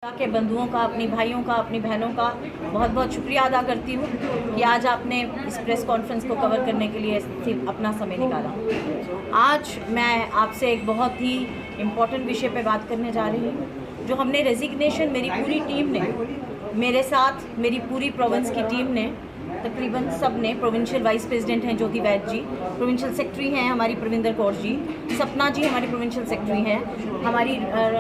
के बंधुओं का, अपनी भाइयों का, अपनी बहनों का बहुत बहुत शुक्रिया अदा करती हूँ कि आज आपने इस प्रेस कॉन्फ्रेंस को कवर करने के लिए अपना समय निकाला। आज मैं आपसे एक बहुत ही इम्पोर्टेंट विषय पे बात करने जा रही हूँ। जो हमने रेजिग्नेशन मेरी पूरी टीम ने, मेरे साथ मेरी पूरी प्रोविंस की टीम ने, तकरीबन सब ने, प्रोविंशियल वाइस प्रेसिडेंट हैं ज्योति वैद जी, प्रोविंशियल सेक्रेटरी हैं हमारी प्रविंदर कौर जी, सपना जी हमारी प्रोविंशियल सेक्रेटरी हैं, हमारी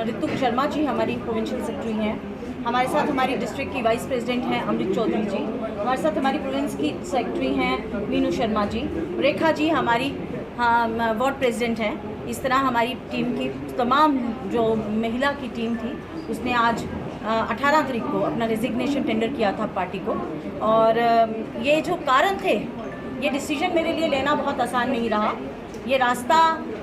ऋतु शर्मा जी हमारी प्रोविंशियल सेक्रेटरी हैं, हमारे साथ हमारी डिस्ट्रिक्ट की वाइस प्रेसिडेंट हैं अमृत चौधरी जी, हमारे साथ हमारी प्रोविंस की सेक्रेटरी हैं मीनू शर्मा जी, रेखा जी हमारी वार्ड प्रेसिडेंट हैं। इस तरह हमारी टीम की तमाम जो महिला की टीम थी उसने आज 18 तारीख को अपना रेजिग्नेशन टेंडर किया था पार्टी को। और ये जो कारण थे, ये डिसीजन मेरे लिए लेना बहुत आसान नहीं रहा। ये रास्ता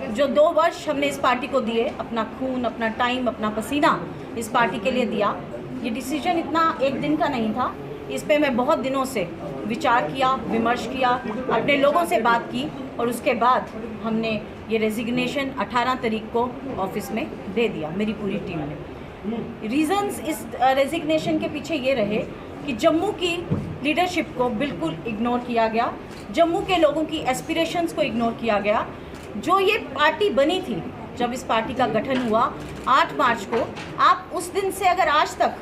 जो 2 वर्ष हमने इस पार्टी को दिए, अपना खून, अपना टाइम, अपना पसीना इस पार्टी के लिए दिया, ये डिसीजन इतना एक दिन का नहीं था। इस पे मैं बहुत दिनों से विचार किया, विमर्श किया, अपने लोगों से बात की और उसके बाद हमने ये रेजिग्नेशन 18 तारीख को ऑफिस में दे दिया, मेरी पूरी टीम ने। रीजंस इस रेजिग्नेशन के पीछे ये रहे कि जम्मू की लीडरशिप को बिल्कुल इग्नोर किया गया, जम्मू के लोगों की एस्पिरेशंस को इग्नोर किया गया। जो ये पार्टी बनी थी, जब इस पार्टी का गठन हुआ 8 मार्च को, आप उस दिन से अगर आज तक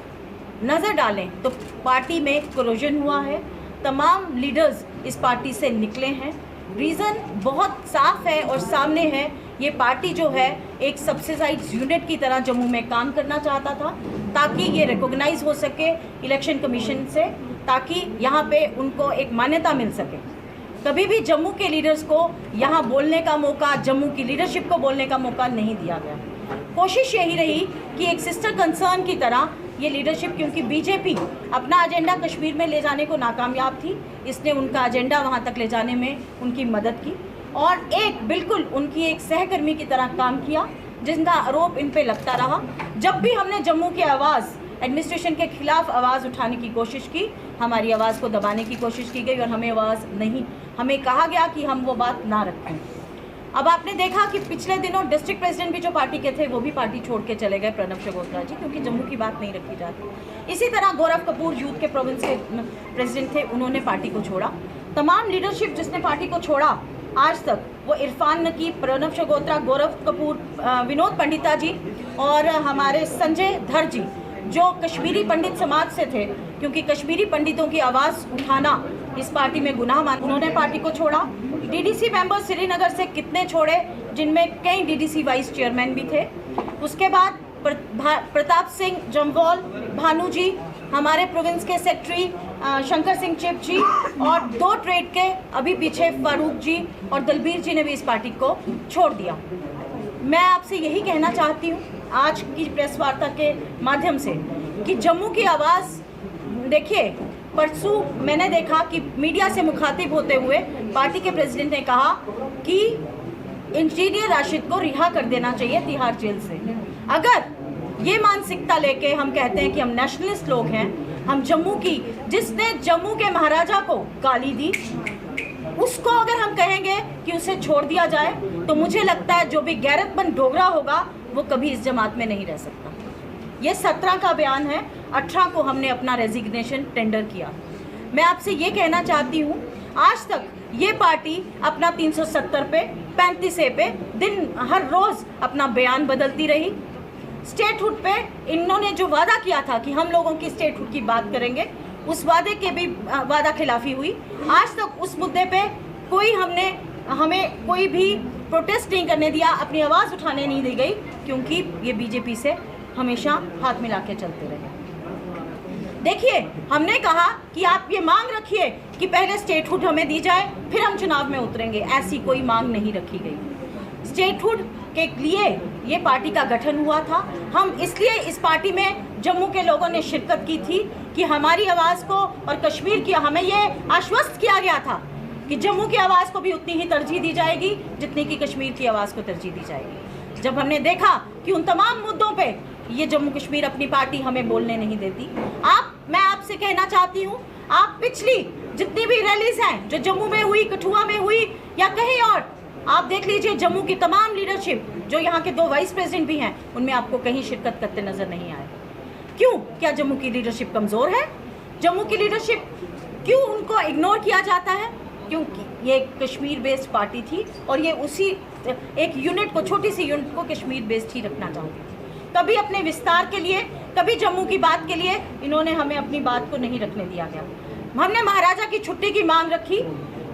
नज़र डालें तो पार्टी में कोरोजन हुआ है, तमाम लीडर्स इस पार्टी से निकले हैं। रीज़न बहुत साफ है और सामने है। ये पार्टी जो है एक सब्सिडाइज्ड यूनिट की तरह जम्मू में काम करना चाहता था ताकि ये रिकॉग्नाइज हो सके इलेक्शन कमीशन से, ताकि यहाँ पे उनको एक मान्यता मिल सके। कभी भी जम्मू के लीडर्स को यहाँ बोलने का मौका, जम्मू की लीडरशिप को बोलने का मौका नहीं दिया गया। कोशिश यही रही कि एक सिस्टर कंसर्न की तरह ये लीडरशिप, क्योंकि बीजेपी अपना एजेंडा कश्मीर में ले जाने को नाकामयाब थी, इसने उनका एजेंडा वहाँ तक ले जाने में उनकी मदद की और एक बिल्कुल उनकी एक सहकर्मी की तरह काम किया, जिनका आरोप इन पे लगता रहा। जब भी हमने जम्मू की आवाज़, एडमिनिस्ट्रेशन के खिलाफ आवाज़ उठाने की कोशिश की, हमारी आवाज़ को दबाने की कोशिश की गई और हमें कहा गया कि हम वो बात ना रखें। अब आपने देखा कि पिछले दिनों डिस्ट्रिक्ट प्रेसिडेंट भी जो पार्टी के थे वो भी पार्टी छोड़ के चले गए, प्रणब शगोत्रा जी, क्योंकि जम्मू की बात नहीं रखी जाती। इसी तरह गौरव कपूर यूथ के प्रोविंस के प्रेसिडेंट थे, उन्होंने पार्टी को छोड़ा। तमाम लीडरशिप जिसने पार्टी को छोड़ा आज तक, वो इरफान नकीब, प्रणब शगोत्रा, गौरव कपूर, विनोद पंडिता जी और हमारे संजय धर जी, जो कश्मीरी पंडित समाज से थे, क्योंकि कश्मीरी पंडितों की आवाज़ उठाना इस पार्टी में गुनाह मान, उन्होंने पार्टी को छोड़ा। डीडीसी मेंबर श्रीनगर से कितने छोड़े, जिनमें कई डीडीसी वाइस चेयरमैन भी थे। उसके बाद प्रताप सिंह जम्वाल, भानु जी, हमारे प्रोविंस के सेक्रेटरी शंकर सिंह चिप जी और 2 ट्रेड के अभी पीछे फारूक जी और दलबीर जी ने भी इस पार्टी को छोड़ दिया। मैं आपसे यही कहना चाहती हूँ आज की प्रेस वार्ता के माध्यम से कि जम्मू की आवाज़, देखिए परसों मैंने देखा कि मीडिया से मुखातिब होते हुए पार्टी के प्रेसिडेंट ने कहा कि इंजीनियर राशिद को रिहा कर देना चाहिए तिहाड़ जेल से। अगर ये मानसिकता लेके हम कहते हैं कि हम नेशनलिस्ट लोग हैं, हम जम्मू की, जिसने जम्मू के महाराजा को गाली दी, उसको अगर हम कहेंगे कि उसे छोड़ दिया जाए, तो मुझे लगता है जो भी गैरतमंद डोगरा होगा वो कभी इस जमात में नहीं रह सकता। ये 17 का बयान है, 18 को हमने अपना रेजिग्नेशन टेंडर किया। मैं आपसे ये कहना चाहती हूँ, आज तक ये पार्टी अपना 370 पे, 35 पे दिन हर रोज़ अपना बयान बदलती रही। स्टेटहुड पे इन्होंने जो वादा किया था कि हम लोगों की स्टेटहुड की बात करेंगे, उस वादे के भी वादा खिलाफी हुई। आज तक उस मुद्दे पे हमें कोई भी प्रोटेस्ट नहीं करने दिया, अपनी आवाज़ उठाने नहीं दी गई, क्योंकि ये बीजेपी से हमेशा हाथ मिला के चलते रहे। देखिए, हमने कहा कि आप ये मांग रखिए कि पहले स्टेटहुड हमें दी जाए, फिर हम चुनाव में उतरेंगे। ऐसी कोई मांग नहीं रखी गई। स्टेटहुड के लिए ये पार्टी का गठन हुआ था। हम इसलिए इस पार्टी में जम्मू के लोगों ने शिरकत की थी कि हमारी आवाज़ को और कश्मीर की, हमें ये आश्वस्त किया गया था कि जम्मू की आवाज़ को भी उतनी ही तरजीह दी जाएगी जितनी कि कश्मीर की आवाज़ को तरजीह दी जाएगी। जब हमने देखा कि उन तमाम मुद्दों पे ये जम्मू कश्मीर अपनी पार्टी हमें बोलने नहीं देती, मैं आपसे कहना चाहती हूँ, आप पिछली जितनी भी रैलीज हैं जो जम्मू में हुई, कठुआ में हुई या कहीं और, आप देख लीजिए जम्मू की तमाम लीडरशिप, जो यहाँ के 2 वाइस प्रेसिडेंट भी हैं, उनमें आपको कहीं शिरकत करते नज़र नहीं आए। क्यों? क्या जम्मू की लीडरशिप कमज़ोर है? जम्मू की लीडरशिप क्यों उनको इग्नोर किया जाता है? क्योंकि ये कश्मीर बेस्ड पार्टी थी और ये उसी एक यूनिट को, छोटी सी यूनिट को कश्मीर बेस्ड ही रखना चाहती थी। कभी अपने विस्तार के लिए, कभी जम्मू की बात के लिए इन्होंने हमें अपनी बात को नहीं रखने दिया गया। हमने महाराजा की छुट्टी की मांग रखी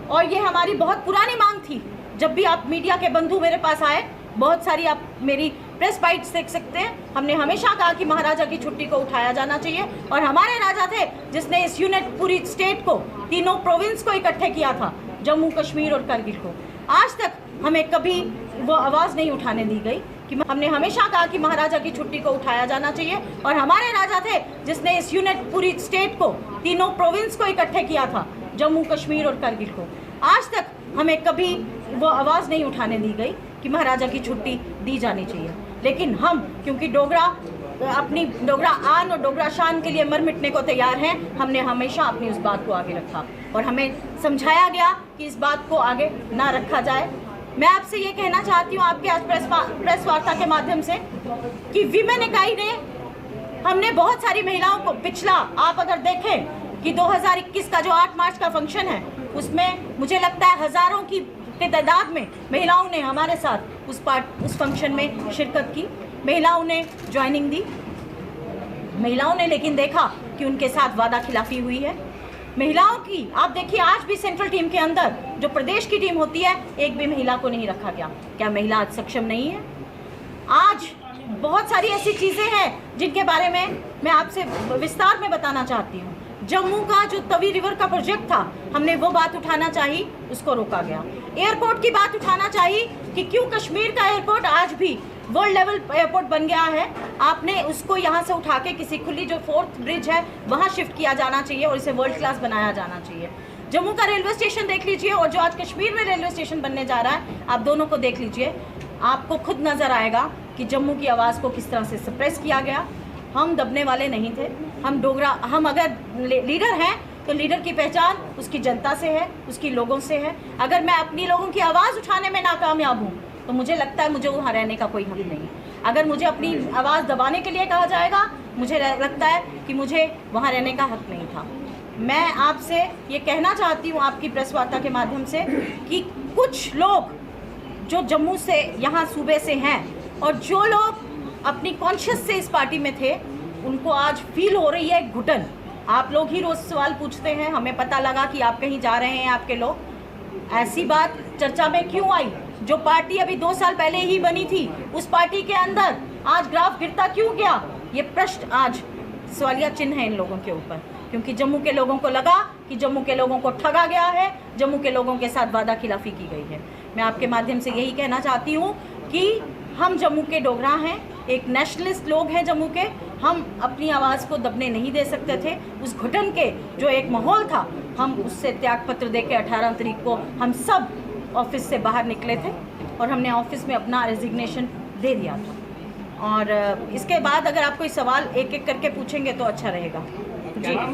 और ये हमारी बहुत पुरानी मांग थी। जब भी आप मीडिया के बंधु मेरे पास आए, बहुत सारी आप मेरी प्रेस बाइट्स देख सकते हैं, हमने हमेशा कहा कि महाराजा की छुट्टी को उठाया जाना चाहिए और हमारे राजा थे जिसने इस यूनिट पूरी स्टेट को, तीनों प्रोविंस को इकट्ठे किया था, जम्मू कश्मीर और करगिल को। आज तक हमें कभी वो आवाज़ नहीं उठाने दी गई कि हमने हमेशा कहा कि महाराजा की छुट्टी को उठाया जाना चाहिए और हमारे राजा थे जिसने इस यूनिट पूरी स्टेट को, तीनों प्रोविंस को इकट्ठे किया था, जम्मू कश्मीर और करगिल को। आज तक हमें कभी वो आवाज़ नहीं उठाने दी गई कि महाराजा की छुट्टी दी जानी चाहिए। लेकिन हम, क्योंकि डोगरा अपनी डोगरा आन और डोगरा शान के लिए मर मिटने को तैयार हैं, हमने हमेशा अपनी उस बात को आगे रखा और हमें समझाया गया कि इस बात को आगे ना रखा जाए। मैं आपसे ये कहना चाहती हूँ आपके आज प्रेस वार्ता के माध्यम से कि विमेन इकाई ने, हमने बहुत सारी महिलाओं को, पिछला आप अगर देखें कि 2021 का जो 8 मार्च का फंक्शन है, उसमें मुझे लगता है हज़ारों की तादाद में महिलाओं ने हमारे साथ उस फंक्शन में शिरकत की, महिलाओं ने ज्वाइनिंग दी, महिलाओं ने लेकिन देखा कि उनके साथ वादा खिलाफी हुई है। महिलाओं की आप देखिए, आज भी सेंट्रल टीम के अंदर जो प्रदेश की टीम होती है, एक भी महिला को नहीं रखा गया। क्या महिला आज सक्षम नहीं है? आज बहुत सारी ऐसी चीज़ें हैं जिनके बारे में मैं आपसे विस्तार में बताना चाहती हूँ। जम्मू का जो तवी रिवर का प्रोजेक्ट था, हमने वो बात उठाना चाहिए, उसको रोका गया। एयरपोर्ट की बात उठाना चाहिए कि क्यों कश्मीर का एयरपोर्ट आज भी वर्ल्ड लेवल एयरपोर्ट बन गया है, आपने उसको यहाँ से उठा के किसी खुली जो 4th ब्रिज है वहाँ शिफ्ट किया जाना चाहिए और इसे वर्ल्ड क्लास बनाया जाना चाहिए। जम्मू का रेलवे स्टेशन देख लीजिए और जो आज कश्मीर में रेलवे स्टेशन बनने जा रहा है, आप दोनों को देख लीजिए, आपको खुद नज़र आएगा कि जम्मू की आवाज़ को किस तरह से सप्रेस किया गया। हम दबने वाले नहीं थे, हम डोगरा, हम अगर लीडर हैं तो लीडर की पहचान उसकी जनता से है, उसकी लोगों से है। अगर मैं अपनी लोगों की आवाज़ उठाने में नाकामयाब हूँ तो मुझे लगता है मुझे वहाँ रहने का कोई हक नहीं। अगर मुझे अपनी आवाज़ दबाने के लिए कहा जाएगा, मुझे लगता है कि मुझे वहाँ रहने का हक नहीं था। मैं आपसे ये कहना चाहती हूँ आपकी प्रेस वार्ता के माध्यम से कि कुछ लोग जो जम्मू से, यहाँ सूबे से हैं और जो लोग अपनी कॉन्शियस से इस पार्टी में थे, उनको आज फील हो रही है घुटन। आप लोग ही रोज़ सवाल पूछते हैं, हमें पता लगा कि आप कहीं जा रहे हैं आपके लोग। ऐसी बात चर्चा में क्यों आई? जो पार्टी अभी 2 साल पहले ही बनी थी, उस पार्टी के अंदर आज ग्राफ गिरता क्यों गया? ये प्रश्न आज सवालिया चिन्ह है इन लोगों के ऊपर, क्योंकि जम्मू के लोगों को लगा कि जम्मू के लोगों को ठगा गया है, जम्मू के लोगों के साथ वादा खिलाफी की गई है। मैं आपके माध्यम से यही कहना चाहती हूँ कि हम जम्मू के डोगरा हैं, एक नेशनलिस्ट लोग हैं जम्मू के, हम अपनी आवाज़ को दबने नहीं दे सकते थे। उस घुटन के जो एक माहौल था, हम उससे त्यागपत्र दे के 18 तारीख को हम सब ऑफिस से बाहर निकले थे और हमने ऑफिस में अपना रेजिग्नेशन दे दिया था। और इसके बाद अगर आप कोई सवाल एक एक करके पूछेंगे तो अच्छा रहेगा। जी।